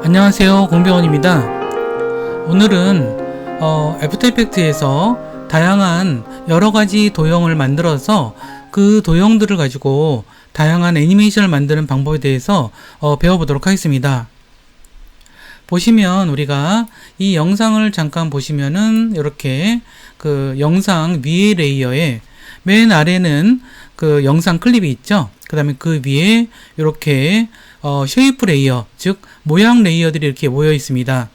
안녕하세요, 공병원입니다. 오늘은 애프터 이펙트에서 다양한 여러가지 도형을 만들어서 그 도형들을 가지고 다양한 애니메이션을 만드는 방법에 대해서 배워보도록 하겠습니다. 보시면 우리가 이 영상을 잠깐 보시면은 이렇게 그 영상 위에 레이어에 맨 아래는 그 영상 클립이 있죠. 그 다음에 그 위에 이렇게 쉐이프 레이어, 즉 모양 레이어들이 이렇게 모여 있습니다.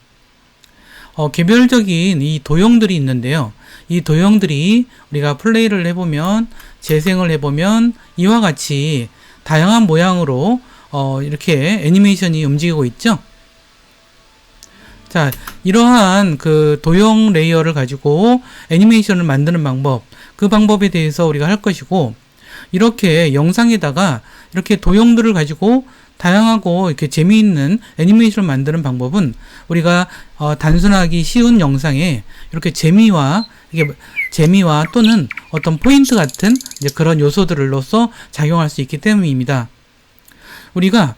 개별적인 이 도형들이 있는데요. 이 도형들이 우리가 플레이를 해보면, 재생을 해보면 이와 같이 다양한 모양으로 이렇게 애니메이션이 움직이고 있죠. 자, 이러한 그 도형 레이어를 가지고 애니메이션을 만드는 방법, 그 방법에 대해서 우리가 할 것이고, 이렇게 영상에다가 이렇게 도형들을 가지고 다양하고 이렇게 재미있는 애니메이션을 만드는 방법은 우리가 단순하기 쉬운 영상에 이렇게 재미와 또는 어떤 포인트 같은 이제 그런 요소들로서 작용할 수 있기 때문입니다. 우리가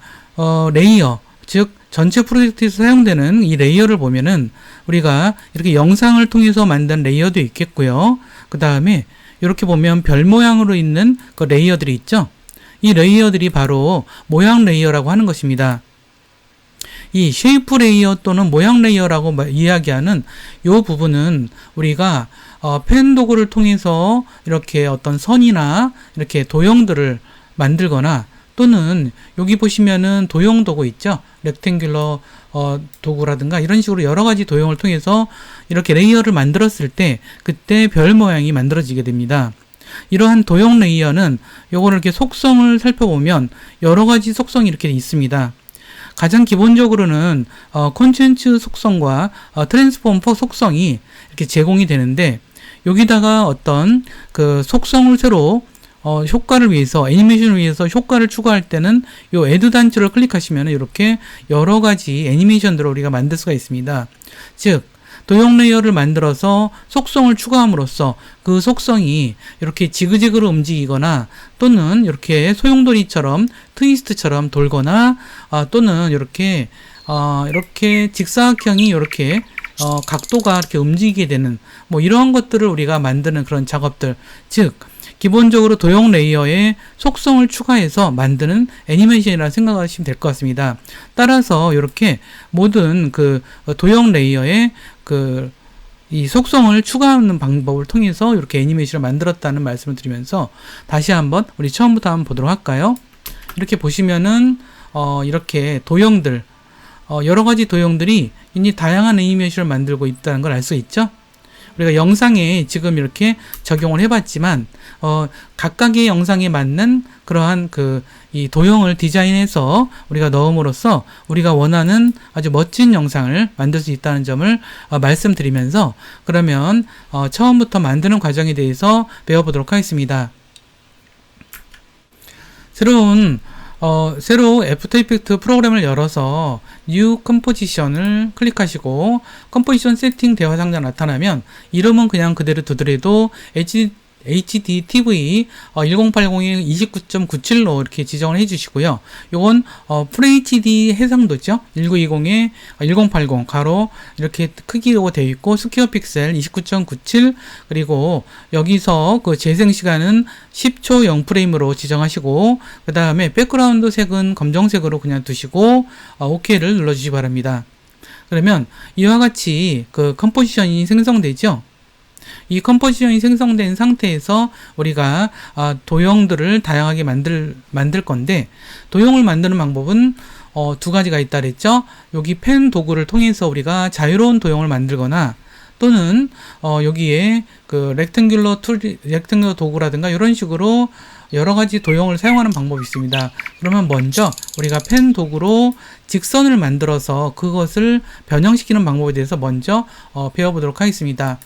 레이어, 즉 전체 프로젝트에서 사용되는 이 레이어를 보면은 우리가 이렇게 영상을 통해서 만든 레이어도 있겠고요. 그 다음에 이렇게 보면 별 모양으로 있는 그 레이어들이 있죠. 이 레이어들이 바로 모양 레이어라고 하는 것입니다. 이 쉐이프 레이어 또는 모양 레이어라고 이야기하는 이 부분은 우리가 펜 도구를 통해서 이렇게 어떤 선이나 이렇게 도형들을 만들거나, 또는 여기 보시면은 도형 도구 있죠. 렉탱귤러 도구라든가 이런 식으로 여러 가지 도형을 통해서 이렇게 레이어를 만들었을 때 그때 별 모양이 만들어지게 됩니다. 이러한 도형 레이어는 요거를 이렇게 속성을 살펴보면 여러 가지 속성이 이렇게 있습니다. 가장 기본적으로는 콘텐츠 속성과 트랜스폼 속성이 이렇게 제공이 되는데, 여기다가 어떤 그 속성을 새로 효과를 위해서, 애니메이션을 위해서 효과를 추가할 때는 요 애드 단추를 클릭하시면 이렇게 여러 가지 애니메이션들을 우리가 만들 수가 있습니다. 즉, 도형 레이어를 만들어서 속성을 추가함으로써 그 속성이 이렇게 지그재그로 움직이거나, 또는 이렇게 소용돌이처럼 트위스트처럼 돌거나, 또는 이렇게 직사각형이 이렇게 각도가 이렇게 움직이게 되는 뭐 이러한 것들을 우리가 만드는 그런 작업들, 즉 기본적으로 도형 레이어에 속성을 추가해서 만드는 애니메이션이라 생각하시면 될 것 같습니다. 따라서 이렇게 모든 그 도형 레이어에 이 속성을 추가하는 방법을 통해서 이렇게 애니메이션을 만들었다는 말씀을 드리면서 다시 한번 우리 처음부터 한번 보도록 할까요? 이렇게 보시면은 이렇게 도형들, 여러 가지 도형들이 이미 다양한 애니메이션을 만들고 있다는 걸 알 수 있죠? 우리가 영상에 지금 이렇게 적용을 해봤지만 각각의 영상에 맞는 그러한 이 도형을 디자인해서 우리가 넣음으로써 우리가 원하는 아주 멋진 영상을 만들 수 있다는 점을 말씀드리면서, 그러면 처음부터 만드는 과정에 대해서 배워보도록 하겠습니다. 새로 애프터 이펙트 프로그램을 열어서 New Composition을 클릭하시고 컴포지션 세팅 대화 상자 나타나면 이름은 그냥 그대로 두더라도 HDTV 1080에 29.97로 이렇게 지정을 해주시고요. 요건 FHD 해상도죠. 1920에 1080 가로 이렇게 크기로 되어 있고, 스퀘어 픽셀 29.97, 그리고 여기서 그 재생 시간은 10초 0프레임으로 지정하시고, 그 다음에 백그라운드 색은 검정색으로 그냥 두시고 OK를 눌러주시기 바랍니다. 그러면 이와 같이 그 컴포지션이 생성되죠. 이 컴포지션이 생성된 상태에서 우리가 도형들을 다양하게 만들 건데, 도형을 만드는 방법은 두 가지가 있다 그랬죠. 여기 펜 도구를 통해서 우리가 자유로운 도형을 만들거나, 또는 여기에 그 렉탱귤러 도구라든가 이런 식으로 여러 가지 도형을 사용하는 방법이 있습니다. 그러면 먼저 우리가 펜 도구로 직선을 만들어서 그것을 변형시키는 방법에 대해서 먼저 배워보도록 하겠습니다.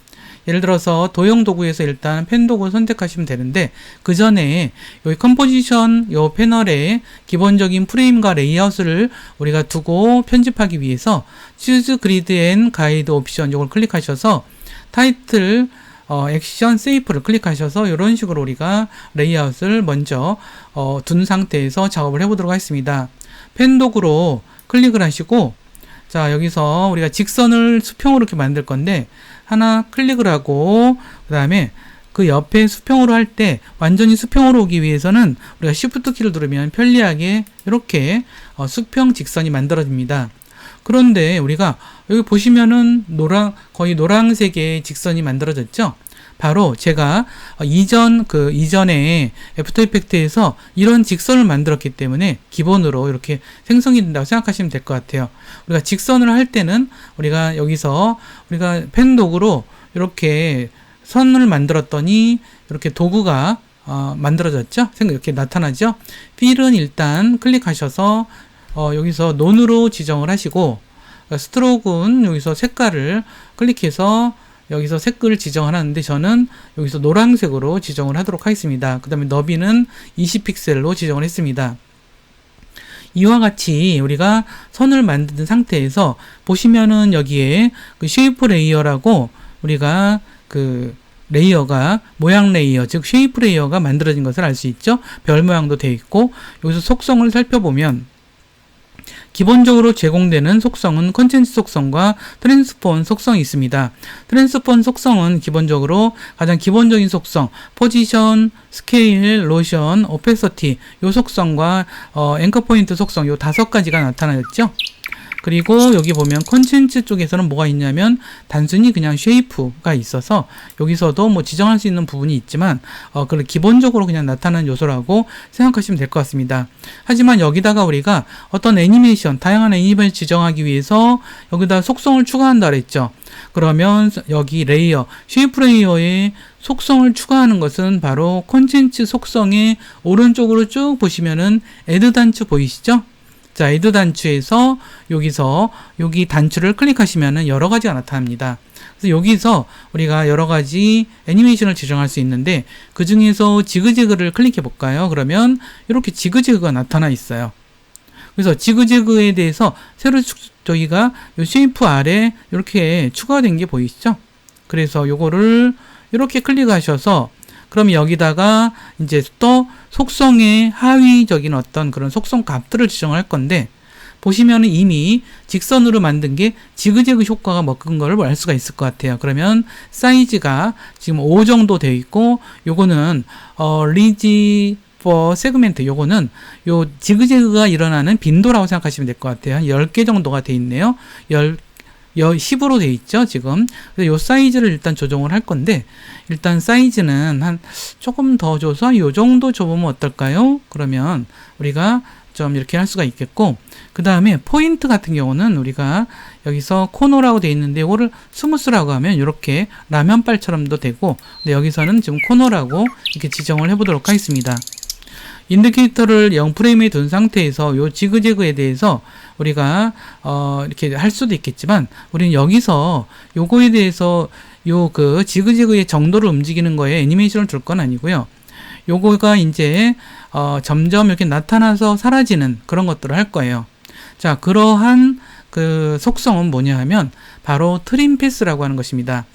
예를 들어서 도형 도구에서 일단 펜 도구를 선택하시면 되는데, 그 전에 여기 컴포지션 요 패널에 기본적인 프레임과 레이아웃을 우리가 두고 편집하기 위해서 Choose Grid and Guide 옵션 요걸 클릭하셔서 타이틀 액션 세이프를 클릭하셔서 이런 식으로 우리가 레이아웃을 먼저 둔 상태에서 작업을 해보도록 하겠습니다. 펜 도구로 클릭을 하시고 자, 여기서 우리가 직선을 수평으로 이렇게 만들 건데 하나 클릭을 하고 그 다음에 그 옆에 수평으로 할 때 완전히 수평으로 오기 위해서는 우리가 Shift 키를 누르면 편리하게 이렇게 수평 직선이 만들어집니다. 그런데 우리가 여기 보시면은 거의 노란색의 직선이 만들어졌죠? 바로 제가 이전에 애프터 이펙트에서 이런 직선을 만들었기 때문에 기본으로 이렇게 생성이 된다고 생각하시면 될 것 같아요. 우리가 직선을 할 때는 우리가 여기서 우리가 펜 도구로 이렇게 선을 만들었더니 이렇게 도구가 만들어졌죠? 이렇게 나타나죠? 필은 일단 클릭하셔서 여기서 논으로 지정을 하시고 스트로크는 여기서 색깔을 클릭해서 여기서 색깔을 지정하는데 저는 여기서 노란색으로 지정을 하도록 하겠습니다. 그 다음에 너비는 20픽셀로 지정을 했습니다. 이와 같이 우리가 선을 만든 상태에서 보시면은 여기에 그 쉐이프 레이어라고 우리가 그 레이어가 모양 레이어 즉 쉐이프 레이어가 만들어진 것을 알 수 있죠. 별 모양도 되어 있고 여기서 속성을 살펴보면 기본적으로 제공되는 속성은 컨텐츠 속성과 트랜스폰 속성이 있습니다. 트랜스폰 속성은 기본적으로 가장 기본적인 속성, 포지션, 스케일, 로션, 오페서티 요 속성과 앵커 포인트 속성 요 5가지가 나타나죠. 그리고 여기 보면 컨텐츠 쪽에서는 뭐가 있냐면 단순히 그냥 쉐이프가 있어서 여기서도 뭐 지정할 수 있는 부분이 있지만 그 기본적으로 그냥 나타나는 요소라고 생각하시면 될 것 같습니다. 하지만 여기다가 우리가 어떤 애니메이션, 다양한 애니메이션을 지정하기 위해서 여기다 속성을 추가한다 그랬죠. 그러면 여기 레이어, 쉐이프 레이어에 속성을 추가하는 것은 바로 컨텐츠 속성의 오른쪽으로 쭉 보시면은 애드 단추 보이시죠? 자, 애드 단추에서 여기서 여기 단추를 클릭하시면은 여러 가지가 나타납니다. 그래서 여기서 우리가 여러 가지 애니메이션을 지정할 수 있는데 그 중에서 지그재그를 클릭해 볼까요? 그러면 이렇게 지그재그가 나타나 있어요. 그래서 지그재그에 대해서 새로 저희가 이 쉐이프 아래 이렇게 추가된 게 보이시죠? 그래서 요거를 이렇게 클릭하셔서 그럼 여기다가 이제 또 속성의 하위적인 어떤 그런 속성 값들을 지정할 건데 보시면은 이미 직선으로 만든 게 지그재그 효과가 먹은 거를 알 수가 있을 것 같아요. 그러면 사이즈가 지금 5 정도 되어 있고 요거는 리지 포 세그멘트 요거는 요 지그재그가 일어나는 빈도라고 생각하시면 될 것 같아요. 한 10개 정도가 되어 있네요. 10으로 되어 있죠, 지금. 그래서 요 사이즈를 일단 조정을 할 건데, 일단 사이즈는 한 조금 더 줘서 요 정도 줘보면 어떨까요? 그러면 우리가 좀 이렇게 할 수가 있겠고, 그 다음에 포인트 같은 경우는 우리가 여기서 코너라고 되어 있는데, 이거를 스무스라고 하면 이렇게 라면발처럼도 되고, 근데 여기서는 지금 코너라고 이렇게 지정을 해보도록 하겠습니다. 인디케이터를 0프레임에 둔 상태에서 요 지그재그에 대해서 우리가 이렇게 할 수도 있겠지만 우리는 여기서 요거에 대해서 요 그 지그재그의 정도를 움직이는 거에 애니메이션을 줄 건 아니고요. 요거가 이제 점점 이렇게 나타나서 사라지는 그런 것들을 할 거예요. 자, 그러한 그 속성은 뭐냐 하면 바로 트림 패스라고 하는 것입니다.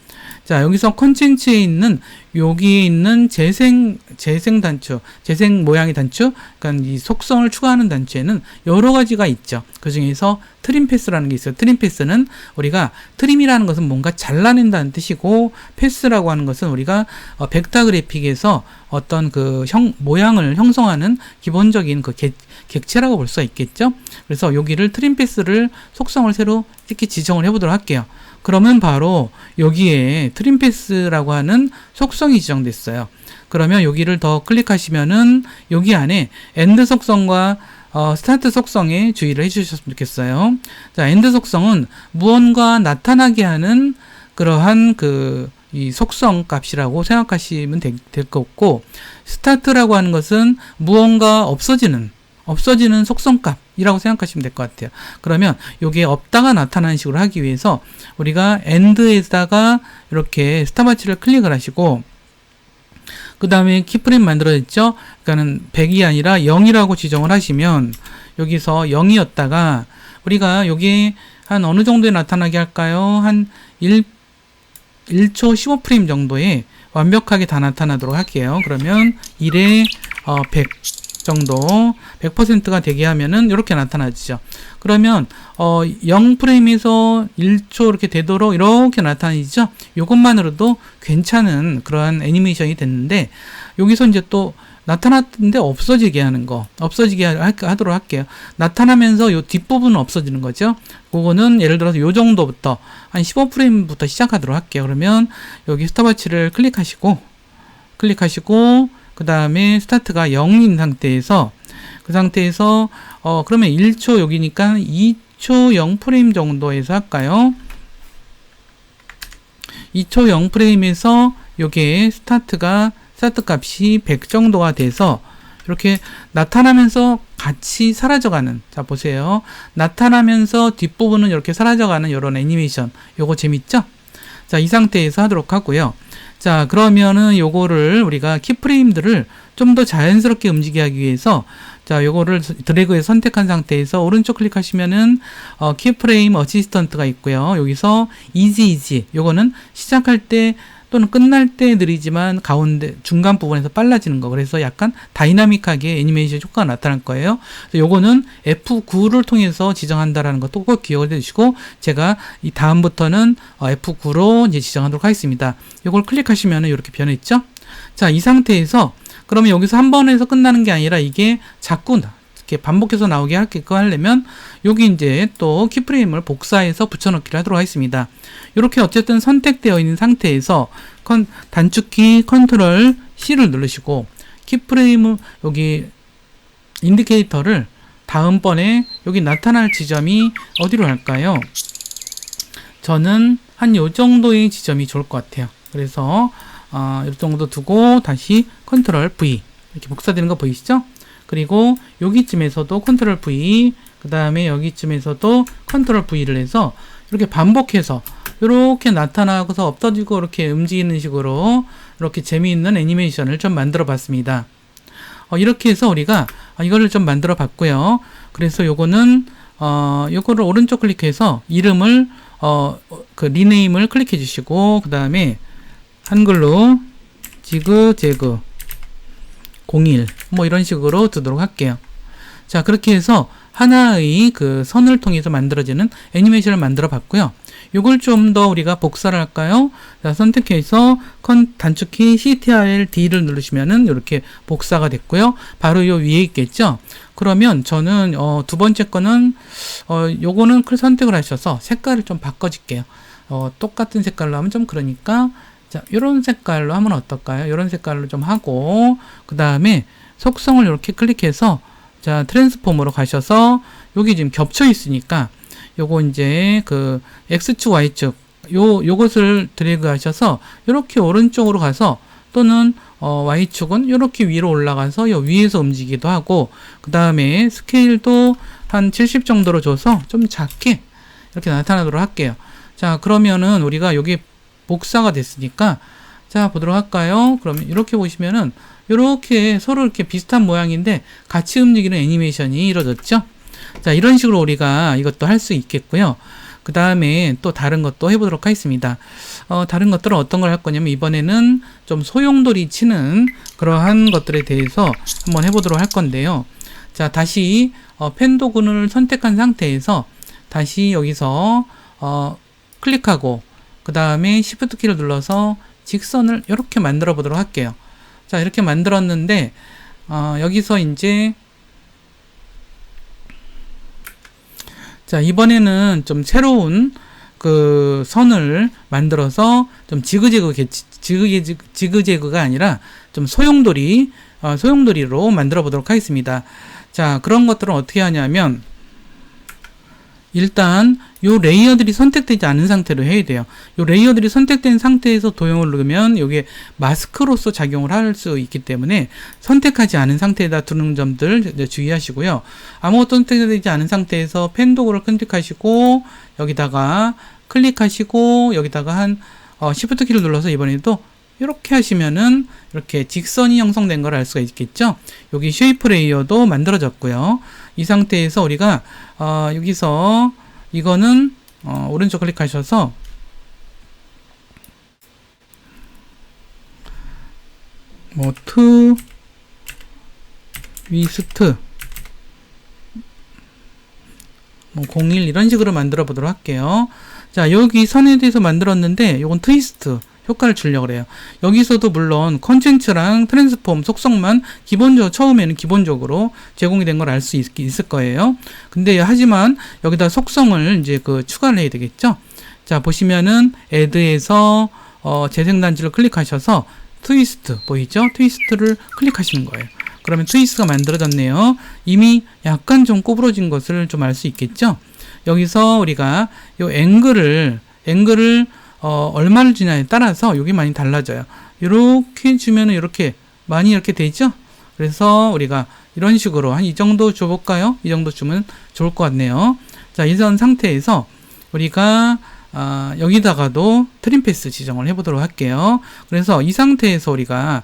자, 여기서 콘텐츠에 있는 여기에 있는 재생 단추, 재생 모양의 단추, 그러니까 이 속성을 추가하는 단추에는 여러 가지가 있죠. 그 중에서 트림 패스라는 게 있어요. 트림 패스는 우리가 트림이라는 것은 뭔가 잘라낸다는 뜻이고 패스라고 하는 것은 우리가 벡터 그래픽에서 어떤 그 모양을 형성하는 기본적인 그 객체라고 볼 수가 있겠죠. 그래서 여기를 트림 패스를 속성을 새로 이렇게 지정을 해보도록 할게요. 그러면 바로 여기에 트림 패스라고 하는 속성이 지정됐어요. 그러면 여기를 더 클릭하시면은 여기 안에 엔드 속성과 스타트 속성에 주의를 해주셨으면 좋겠어요. 자, 엔드 속성은 무언가 나타나게 하는 그러한 이 속성 값이라고 생각하시면 될 것 같고, 스타트라고 하는 것은 무언가 없어지는 속성값이라고 생각하시면 될 것 같아요. 그러면 여기에 없다가 나타나는 식으로 하기 위해서 우리가 end에다가 이렇게 스탑워치를 클릭을 하시고 그 다음에 키프레임 만들어졌죠? 그러니까는 100이 아니라 0이라고 지정을 하시면 여기서 0이었다가 우리가 여기 한 어느 정도에 나타나게 할까요? 한 1초 15프레임 정도에 완벽하게 다 나타나도록 할게요. 그러면 1에 100 정도 100%가 되게 하면은 이렇게 나타나지죠. 그러면 0프레임에서 1초 이렇게 되도록 이렇게 나타나지죠. 이것만으로도 괜찮은 그러한 애니메이션이 됐는데, 여기서 이제 또 나타났는데 없어지게 하는 거, 없어지게 하도록 할게요. 나타나면서 요 뒷부분은 없어지는 거죠. 그거는 예를 들어서 요 정도부터 한 15프레임부터 시작하도록 할게요. 그러면 여기 스탑워치를 클릭하시고 그 다음에 스타트가 0인 상태에서, 그 상태에서 그러면 1초 여기니까 2초 0프레임 정도에서 할까요? 2초 0프레임에서 요게 스타트 값이 100 정도가 돼서 이렇게 나타나면서 같이 사라져가는, 자 보세요, 나타나면서 뒷부분은 이렇게 사라져가는 이런 애니메이션, 요거 재밌죠? 자, 이 상태에서 하도록 하고요. 자, 그러면은 요거를 우리가 키프레임들을 좀 더 자연스럽게 움직이게 하기 위해서, 자, 요거를 드래그해서 선택한 상태에서 오른쪽 클릭하시면은 키프레임 어시스턴트가 있고요. 여기서 이지 요거는 시작할 때 또는 끝날 때 느리지만 가운데 중간 부분에서 빨라지는 거, 그래서 약간 다이나믹하게 애니메이션 효과가 나타날 거예요. 그래서 요거는 F9를 통해서 지정한다라는 것도 꼭 기억을 해주시고, 제가 이 다음부터는 F9로 이제 지정하도록 하겠습니다. 요걸 클릭하시면 이렇게 변했죠. 자, 이 상태에서 그러면 여기서 한 번에서 끝나는 게 아니라 이게 자꾸 이렇게 반복해서 나오게 하려면 여기 이제 또 키프레임을 복사해서 붙여넣기를 하도록 하겠습니다. 이렇게 어쨌든 선택되어 있는 상태에서 단축키 컨트롤 C를 누르시고 키프레임 여기 인디케이터를 다음번에 여기 나타날 지점이 어디로 할까요? 저는 한 요 정도의 지점이 좋을 것 같아요. 그래서 이 정도 두고 다시 컨트롤 V 이렇게 복사되는 거 보이시죠? 그리고 여기쯤에서도 컨트롤 V, 그 다음에 여기쯤에서도 컨트롤 V를 해서 이렇게 반복해서 이렇게 나타나고서 엎어지고 이렇게 움직이는 식으로 이렇게 재미있는 애니메이션을 좀 만들어 봤습니다. 이렇게 해서 우리가 이거를 좀 만들어 봤고요. 그래서 요거는 요거를 오른쪽 클릭해서 이름을 그 리네임을 클릭해 주시고, 그 다음에 한글로 지그재그 01 뭐 이런 식으로 두도록 할게요. 자, 그렇게 해서 하나의 그 선을 통해서 만들어지는 애니메이션을 만들어 봤고요. 요걸 좀 더 우리가 복사를 할까요? 자, 선택해서 단축키 CTRL-D를 누르시면은 이렇게 복사가 됐고요. 바로 요 위에 있겠죠? 그러면 저는 두 번째 거는 요거는 선택을 하셔서 색깔을 좀 바꿔줄게요. 똑같은 색깔로 하면 좀 그러니까, 자, 요런 색깔로 하면 어떨까요? 요런 색깔로 좀 하고, 그 다음에 속성을 이렇게 클릭해서, 자, 트랜스폼으로 가셔서, 여기 지금 겹쳐 있으니까, 요거 이제 그 X축, Y축, 요것을 드래그 하셔서, 요렇게 오른쪽으로 가서, 또는, Y축은 요렇게 위로 올라가서, 요 위에서 움직이기도 하고, 그 다음에 스케일도 한 70 정도로 줘서 좀 작게 이렇게 나타나도록 할게요. 자, 그러면은 우리가 여기 복사가 됐으니까, 자, 보도록 할까요? 그러면 이렇게 보시면은 이렇게 서로 이렇게 비슷한 모양인데 같이 움직이는 애니메이션이 이루어졌죠. 자, 이런 식으로 우리가 이것도 할 수 있겠고요. 그 다음에 또 다른 것도 해보도록 하겠습니다. 다른 것들은 어떤 걸 할 거냐면, 이번에는 좀 소용돌이 치는 그러한 것들에 대해서 한번 해보도록 할 건데요. 자, 다시 펜도군을 선택한 상태에서 다시 여기서 클릭하고, 그 다음에 Shift 키를 눌러서 직선을 이렇게 만들어 보도록 할게요. 자, 이렇게 만들었는데, 여기서 이제, 자, 이번에는 좀 새로운 그 선을 만들어서 좀 지그재그가 아니라 좀 소용돌이로 만들어 보도록 하겠습니다. 자, 그런 것들은 어떻게 하냐면, 일단 요 레이어들이 선택되지 않은 상태로 해야 돼요. 요 레이어들이 선택된 상태에서 도형을 누르면 이게 마스크로서 작용을 할 수 있기 때문에 선택하지 않은 상태에다 두는 점들 주의하시고요. 아무것도 선택되지 않은 상태에서 펜 도구를 클릭하시고, 여기다가 클릭하시고, 여기다가 한 Shift 키를 눌러서 이번에도 이렇게 하시면은 이렇게 직선이 형성된 걸 알 수가 있겠죠. 여기 쉐이프 레이어도 만들어졌고요. 이 상태에서 우리가 여기서 이거는 오른쪽 클릭하셔서 뭐 to 위스트 뭐 01 이런 식으로 만들어 보도록 할게요. 자, 여기 선에 대해서 만들었는데 요건 트위스트 효과를 주려고 그래요. 여기서도 물론 컨텐츠랑 트랜스폼 속성만 처음에는 기본적으로 제공이 된 걸 알 수 있을 거예요. 근데 하지만 여기다 속성을 이제 추가를 해야 되겠죠. 자, 보시면은 add에서 재생단지를 클릭하셔서 트위스트 보이죠? 트위스트를 클릭하시는 거예요. 그러면 트위스트가 만들어졌네요. 이미 약간 좀 꼬부러진 것을 좀 알 수 있겠죠? 여기서 우리가 요 앵글을 얼마를 주냐에 따라서 여기 많이 달라져요. 이렇게 주면은 이렇게 많이 이렇게 되죠? 그래서 우리가 이런 식으로 한 이 정도 줘볼까요? 이 정도 주면 좋을 것 같네요. 자, 이런 상태에서 우리가 여기다가도 트림 패스 지정을 해보도록 할게요. 그래서 이 상태에서 우리가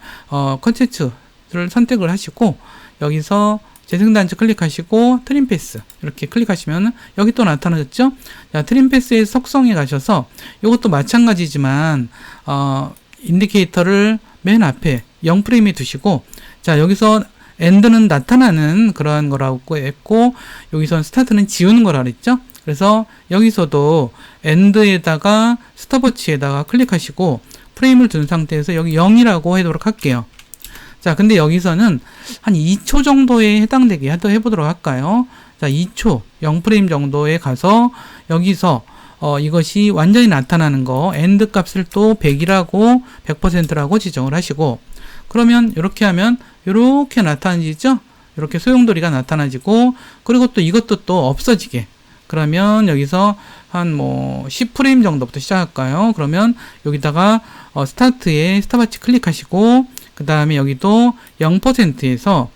컨텐츠를 선택을 하시고 여기서 재생단지 클릭하시고 트림 패스 이렇게 클릭하시면 여기 또 나타나졌죠? 자, 트림 패스의 속성에 가셔서 이것도 마찬가지지만 인디케이터를 맨 앞에 0프레임에 두시고 자, 여기서 엔드는 나타나는 그러한 거라고 했고 여기서 스타트는 지우는 거라 그랬죠? 그래서 여기서도 엔드에다가 스톱워치에다가 클릭하시고 프레임을 둔 상태에서 여기 0이라고 하도록 할게요. 자, 근데 여기서는 한 2초 정도에 해당되게 해보도록 할까요? 자, 2초, 0프레임 정도에 가서 여기서 이것이 완전히 나타나는 거 엔드 값을 또 100이라고 100%라고 지정을 하시고 그러면 이렇게 하면 이렇게 나타나지죠? 이렇게 소용돌이가 나타나지고 그리고 또 이것도 또 없어지게 그러면 여기서 한 10프레임 정도부터 시작할까요? 그러면 여기다가 스타트에 스탑워치 클릭하시고 그 다음에 여기도 0%에서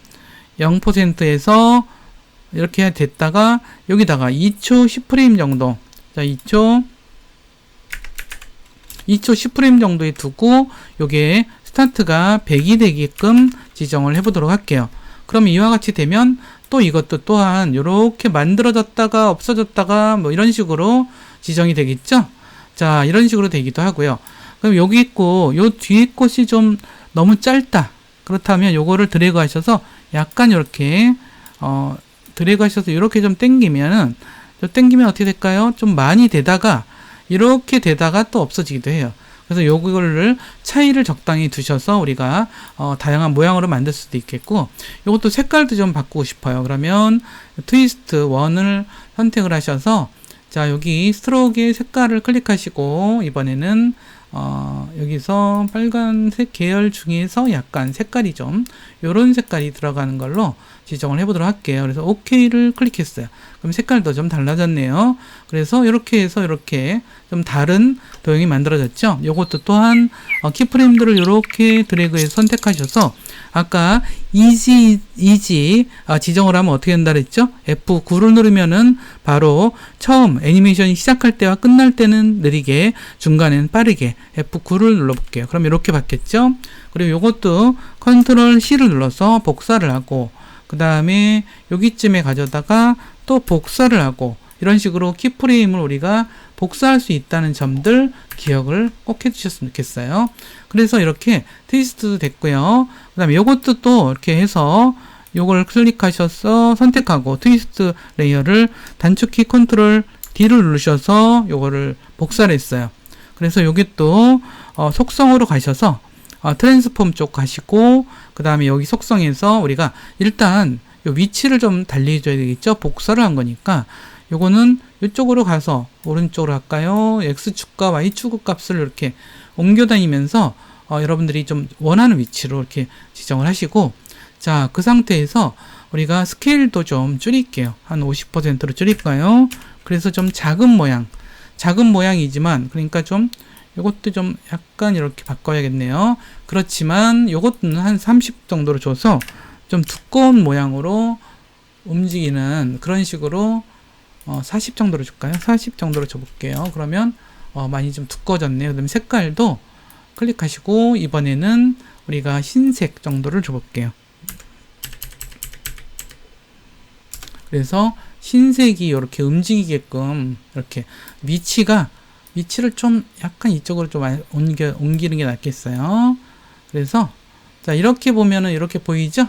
이렇게 됐다가 여기다가 2초 10프레임 정도 자 2초 10프레임 정도에 두고 요게 스타트가 100이 되게끔 지정을 해보도록 할게요. 그럼 이와 같이 되면 또 이것도 또한 이렇게 만들어졌다가 없어졌다가 뭐 이런 식으로 지정이 되겠죠. 자, 이런 식으로 되기도 하고요. 그럼 여기 있고 요 뒤에 것이 좀 너무 짧다. 그렇다면 요거를 드래그 하셔서 약간 이렇게 드래그 하셔서 이렇게 좀 당기면 어떻게 될까요? 좀 많이 되다가 이렇게 되다가 또 없어지기도 해요. 그래서 요거를 차이를 적당히 두셔서 우리가 다양한 모양으로 만들 수도 있겠고 요것도 색깔도 좀 바꾸고 싶어요. 그러면 트위스트 1을 선택을 하셔서 자, 여기 스트로크의 색깔을 클릭하시고 이번에는 여기서 빨간색 계열 중에서 약간 색깔이 좀 요런 색깔이 들어가는 걸로 지정을 해보도록 할게요. 그래서 OK를 클릭했어요. 그럼 색깔도 좀 달라졌네요. 그래서 이렇게 해서 이렇게 좀 다른 도형이 만들어졌죠. 요것도 또한 키프레임들을 이렇게 드래그해서 선택하셔서 아까 easy 지정을 하면 어떻게 된다 그랬죠? F9를 누르면은 바로 처음 애니메이션이 시작할 때와 끝날 때는 느리게 중간에는 빠르게 F9를 눌러볼게요. 그럼 이렇게 바뀌었죠? 그리고 요것도 컨트롤 C를 눌러서 복사를 하고 그 다음에 여기쯤에 가져다가 또 복사를 하고 이런 식으로 키프레임을 우리가 복사할 수 있다는 점들 기억을 꼭 해주셨으면 좋겠어요. 그래서 이렇게 트위스트도 됐고요. 그 다음에 요것도 또 이렇게 해서 요걸 클릭하셔서 선택하고 트위스트 레이어를 단축키 컨트롤 D를 누르셔서 요거를 복사를 했어요. 그래서 여기 또 속성으로 가셔서 트랜스폼 쪽 가시고 그 다음에 여기 속성에서 우리가 일단 요 위치를 좀 달리해줘야 되겠죠. 복사를 한 거니까 요거는 이쪽으로 가서 오른쪽으로 할까요? X축과 Y축 값을 이렇게 옮겨 다니면서 여러분들이 좀 원하는 위치로 이렇게 지정을 하시고 자, 그 상태에서 우리가 스케일도 좀 줄일게요. 한 50%로 줄일까요? 그래서 좀 작은 모양이지만 그러니까 좀 요것도 좀 약간 이렇게 바꿔야겠네요. 그렇지만 요것은 한 30 정도로 줘서 좀 두꺼운 모양으로 움직이는 그런 식으로 40 정도로 줄까요? 40 정도로 줘볼게요. 그러면 많이 좀 두꺼워졌네요. 그다음에 색깔도 클릭하시고 이번에는 우리가 흰색 정도를 줘볼게요. 그래서 흰색이 이렇게 움직이게끔 이렇게 위치를 좀 약간 이쪽으로 좀 옮기는 게 낫겠어요. 그래서 자, 이렇게 보면은 이렇게 보이죠?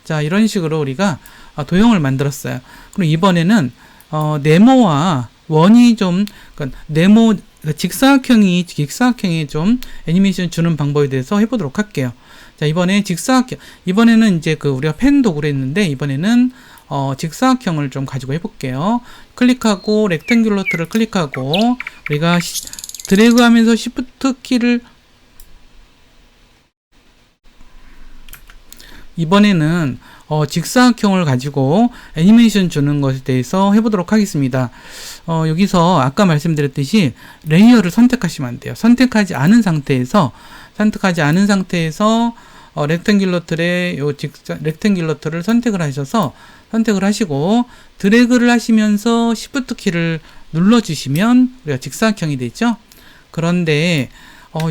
자, 이런 식으로 우리가 도형을 만들었어요. 그럼 이번에는 네모와 원이 좀, 그러니까 네모, 직사각형이 좀 애니메이션 주는 방법에 대해서 해보도록 할게요. 자, 이번에는 이제 우리가 펜 도구로 했는데, 이번에는 직사각형을 좀 가지고 해볼게요. 클릭하고, 렉탱귤러 틀을 클릭하고, 우리가 드래그 하면서 Shift 키를 이번에는 직사각형을 가지고 애니메이션 주는 것에 대해서 해보도록 하겠습니다. 여기서 아까 말씀드렸듯이 레이어를 선택하시면 안 돼요. 선택하지 않은 상태에서 렉탱귤러 틀에 렉탱귤러 틀을 선택을 하시고 드래그를 하시면서 Shift 키를 눌러주시면 우리가 직사각형이 되죠. 그런데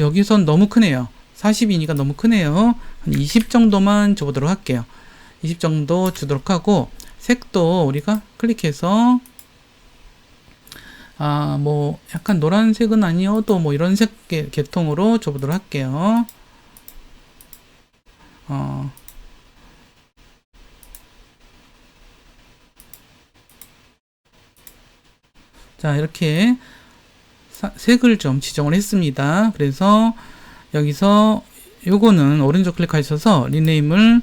여기선 너무 크네요. 40이니까 너무 크네요. 한 20 정도만 줘보도록 할게요. 20 정도 주도록 하고, 색도 우리가 클릭해서 뭐 약간 노란색은 아니어도 뭐 이런 색 계통으로 줘보도록 할게요. 자, 이렇게 색을 좀 지정을 했습니다. 그래서 여기서 요거는 오른쪽 클릭하셔서 리네임을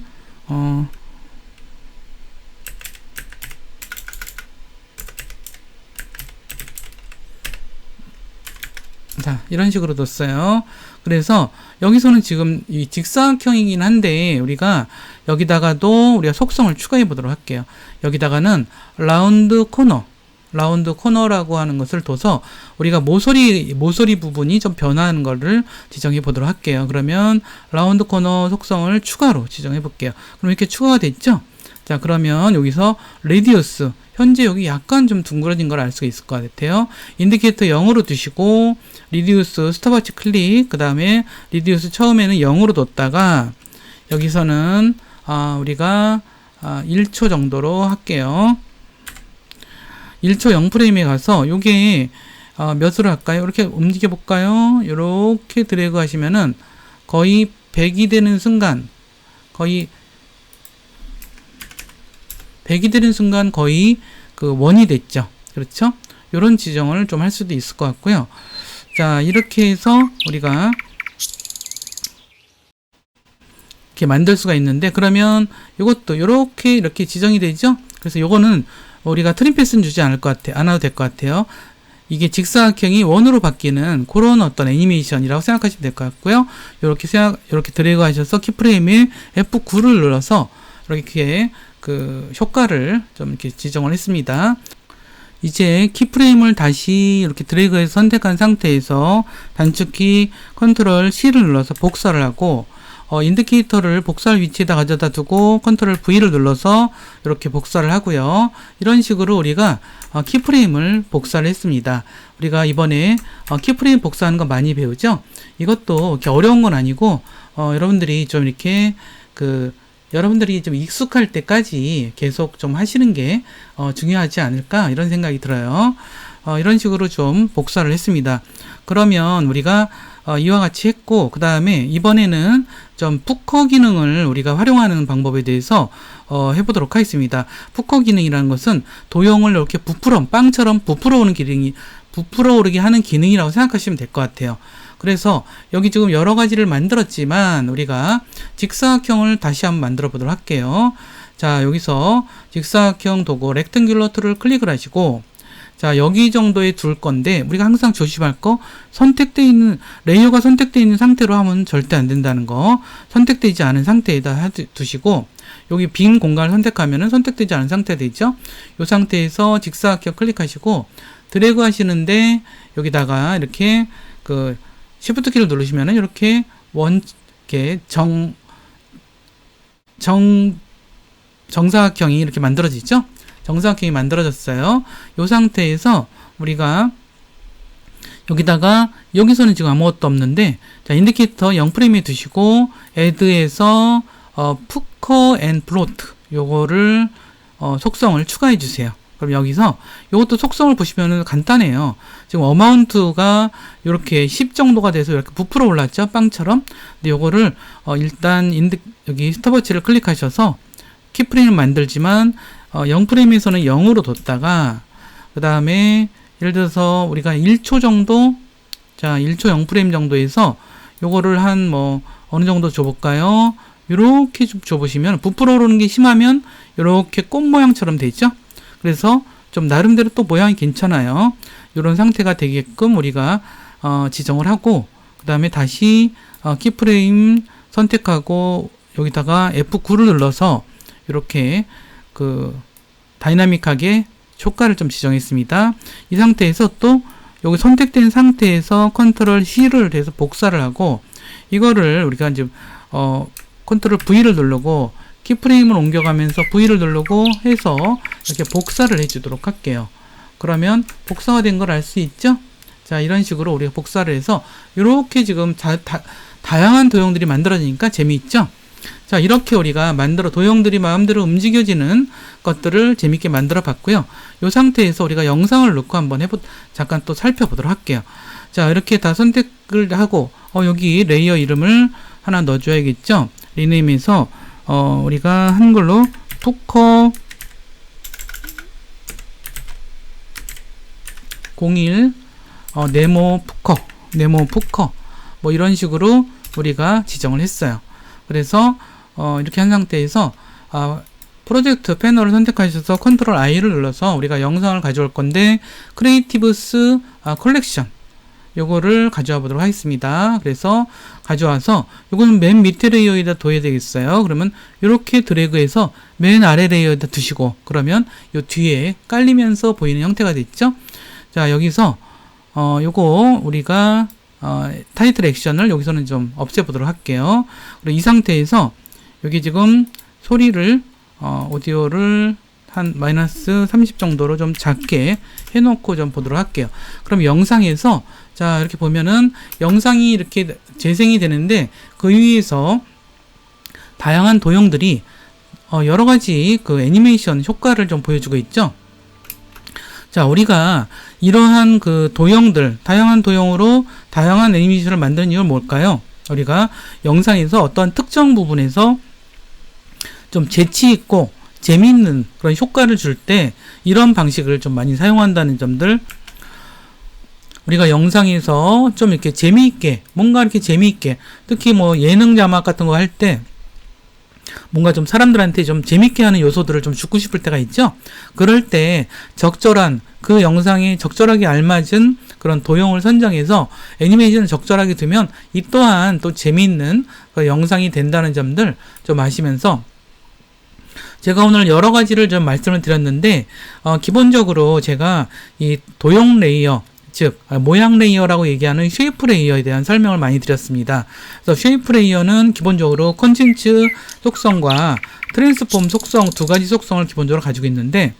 자, 이런 식으로 뒀어요. 그래서 여기서는 지금 이 직사각형이긴 한데 우리가 여기다가도 우리가 속성을 추가해 보도록 할게요. 여기다가는 라운드 코너라고 하는 것을 둬서 우리가 모서리 부분이 좀 변하는 것을 지정해 보도록 할게요. 그러면 라운드 코너 속성을 추가로 지정해 볼게요. 그럼 이렇게 추가가 됐죠? 자, 그러면 여기서 레디어스, 현재 여기 약간 좀 둥그러진 걸 알 수가 있을 것 같아요. 인디케이터 0으로 두시고 리디우스 스톱워치 클릭, 그 다음에 리디우스 처음에는 0으로 뒀다가 여기서는 우리가 1초 정도로 할게요. 1초 0프레임에 가서 요게 몇으로 할까요? 이렇게 움직여 볼까요? 이렇게 드래그 하시면은 거의 100이 되는 순간 거의 원이 됐죠. 그렇죠? 요런 지정을 좀 할 수도 있을 것 같고요. 자, 이렇게 해서 우리가 이렇게 만들 수가 있는데, 그러면 이것도 이렇게 지정이 되죠? 그래서 요거는 우리가 트림 패스는 주지 않을 것 같아요. 안 와도 될 것 같아요. 이게 직사각형이 원으로 바뀌는 그런 어떤 애니메이션이라고 생각하시면 될 것 같고요. 이렇게 드래그 하셔서 키프레임에 F9를 눌러서 이렇게 효과를 좀 이렇게 지정을 했습니다. 이제 키프레임을 다시 이렇게 드래그해서 선택한 상태에서 단축키 컨트롤 C를 눌러서 복사를 하고, 인디케이터를 복사할 위치에다 가져다 두고 컨트롤 V를 눌러서 이렇게 복사를 하고요. 이런 식으로 우리가 키프레임을 복사를 했습니다. 우리가 이번에 키프레임 복사하는 거 많이 배우죠? 이것도 이렇게 어려운 건 아니고 여러분들이 좀 이렇게 여러분들이 좀 익숙할 때까지 계속 좀 하시는 게 중요하지 않을까, 이런 생각이 들어요. 이런 식으로 좀 복사를 했습니다. 그러면 우리가 이와 같이 했고, 그 다음에 이번에는 좀 푸커 기능을 우리가 활용하는 방법에 대해서 해보도록 하겠습니다. 푸커 기능이라는 것은 도형을 이렇게 빵처럼 부풀어 오르게 하는 기능이라고 생각하시면 될 것 같아요. 그래서 여기 지금 여러 가지를 만들었지만 우리가 직사각형을 다시 한번 만들어 보도록 할게요. 자, 여기서 직사각형 도구 렉탱귤러 툴을 클릭을 하시고, 자, 여기 정도에 둘 건데 우리가 항상 조심할 거, 레이어가 선택되어 있는 상태로 하면 절대 안 된다는 거, 선택되지 않은 상태에다 두시고, 여기 빈 공간을 선택하면은 선택되지 않은 상태가 되죠. 이 상태에서 직사각형 클릭하시고 드래그 하시는데 여기다가 이렇게 Shift 키를 누르시면은 이렇게 정사각형이 이렇게 만들어지죠. 정사각형이 만들어졌어요. 이 상태에서 우리가 여기서는 지금 아무것도 없는데, 자, 인디케이터 0프레임에 두시고 add에서 푸커 앤 플로트 요거를 속성을 추가해 주세요. 그럼 여기서 이것도 속성을 보시면은 간단해요. 지금 어마운트가 이렇게 10 정도가 돼서 이렇게 부풀어 올랐죠, 빵처럼. 근데 요거를 일단 여기 스톱워치를 클릭하셔서 키프레임을 만들지만 0프레임에서는 0으로 뒀다가 그 다음에 예를 들어서 우리가 1초 정도, 자 1초 0프레임 정도에서 요거를 한 뭐 어느 정도 줘볼까요? 요렇게 좀 줘보시면 부풀어 오르는 게 심하면 요렇게 꽃 모양처럼 되죠. 그래서 좀 나름대로 또 모양이 괜찮아요. 요런 상태가 되게끔 우리가 지정을 하고, 그 다음에 다시 키프레임 선택하고 여기다가 F9를 눌러서 이렇게 그 다이나믹하게 효과를 좀 지정했습니다. 이 상태에서 또 여기 선택된 상태에서 컨트롤 C를 해서 복사를 하고, 이거를 우리가 이제 컨트롤 V를 누르고 키프레임을 옮겨가면서 V를 누르고 해서 이렇게 복사를 해주도록 할게요. 그러면 복사가 된 걸 알 수 있죠? 자, 이런 식으로 우리가 복사를 해서 이렇게 지금 다양한 도형들이 만들어지니까 재미있죠? 자, 이렇게 우리가 도형들이 마음대로 움직여지는 것들을 재밌게 만들어 봤고요. 이 상태에서 우리가 영상을 넣고 한번 잠깐 또 살펴보도록 할게요. 자, 이렇게 다 선택을 하고, 여기 레이어 이름을 하나 넣어줘야겠죠? 리네임에서, 우리가 한글로 푸커 01, 네모 푸커, 뭐 이런 식으로 우리가 지정을 했어요. 그래서, 이렇게 한 상태에서, 프로젝트 패널을 선택하셔서 컨트롤 I를 눌러서 우리가 영상을 가져올 건데, 크리에이티브스 컬렉션 요거를 가져와 보도록 하겠습니다. 그래서 가져와서 요거는 맨 밑에 레이어에다 둬야 되겠어요. 그러면 이렇게 드래그해서 맨 아래 레이어에다 두시고, 그러면 요 뒤에 깔리면서 보이는 형태가 됐죠. 자, 여기서 요거 우리가 타이틀 액션을 여기서는 좀 없애보도록 할게요. 그리고 이 상태에서 여기 지금 소리를 오디오를 한 마이너스 30 정도로 좀 작게 해놓고 좀 보도록 할게요. 그럼 영상에서 자, 이렇게 보면은 영상이 이렇게 재생이 되는데 그 위에서 다양한 도형들이 여러 가지 그 애니메이션 효과를 좀 보여주고 있죠. 자, 우리가 이러한 그 도형들, 다양한 도형으로 다양한 애니메이션을 만드는 이유는 뭘까요? 우리가 영상에서 어떤 특정 부분에서 좀 재치 있고 재미있는 그런 효과를 줄 때 이런 방식을 좀 많이 사용한다는 점들, 우리가 영상에서 좀 이렇게 재미있게, 뭔가 이렇게 재미있게, 특히 뭐 예능 자막 같은 거 할 때 뭔가 좀 사람들한테 좀 재밌게 하는 요소들을 좀 주고 싶을 때가 있죠. 그럴 때 적절한 그 영상에 적절하게 알맞은 그런 도형을 선정해서 애니메이션을 적절하게 두면 이 또한 또 재미있는 그 영상이 된다는 점들 좀 아시면서, 제가 오늘 여러 가지를 좀 말씀을 드렸는데 기본적으로 제가 이 도형 레이어, 즉 모양 레이어라고 얘기하는 쉐이프 레이어에 대한 설명을 많이 드렸습니다. 그래서 쉐이프 레이어는 기본적으로 컨텐츠 속성과 트랜스폼 속성, 두 가지 속성을 기본적으로 가지고 있는데,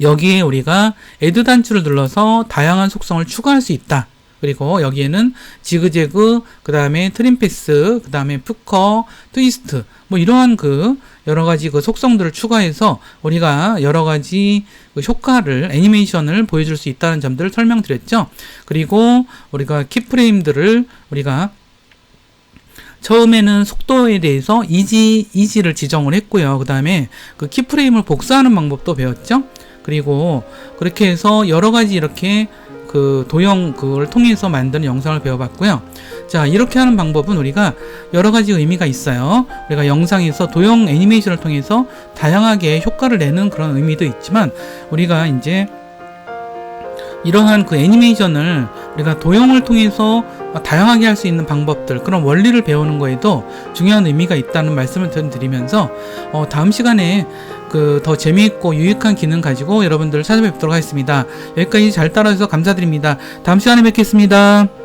여기에 우리가 애드 단추를 눌러서 다양한 속성을 추가할 수 있다. 그리고 여기에는 지그재그, 그 다음에 트림 패스, 그 다음에 푸커, 트위스트, 뭐 이러한 그 여러 가지 그 속성들을 추가해서 우리가 여러 가지 그 효과를, 애니메이션을 보여줄 수 있다는 점들을 설명드렸죠. 그리고 우리가 키프레임들을 우리가 처음에는 속도에 대해서 이지를 지정을 했고요. 그 다음에 그 키프레임을 복사하는 방법도 배웠죠. 그리고 그렇게 해서 여러 가지 이렇게 그 도형 그걸 통해서 만드는 영상을 배워봤고요. 자, 이렇게 하는 방법은 우리가 여러 가지 의미가 있어요. 우리가 영상에서 도형 애니메이션을 통해서 다양하게 효과를 내는 그런 의미도 있지만, 우리가 이제 이러한 그 애니메이션을 우리가 도형을 통해서 다양하게 할 수 있는 방법들, 그런 원리를 배우는 거에도 중요한 의미가 있다는 말씀을 드리면서 다음 시간에 그 더 재미있고 유익한 기능 가지고 여러분들을 찾아뵙도록 하겠습니다. 여기까지 잘 따라주셔서 감사드립니다. 다음 시간에 뵙겠습니다.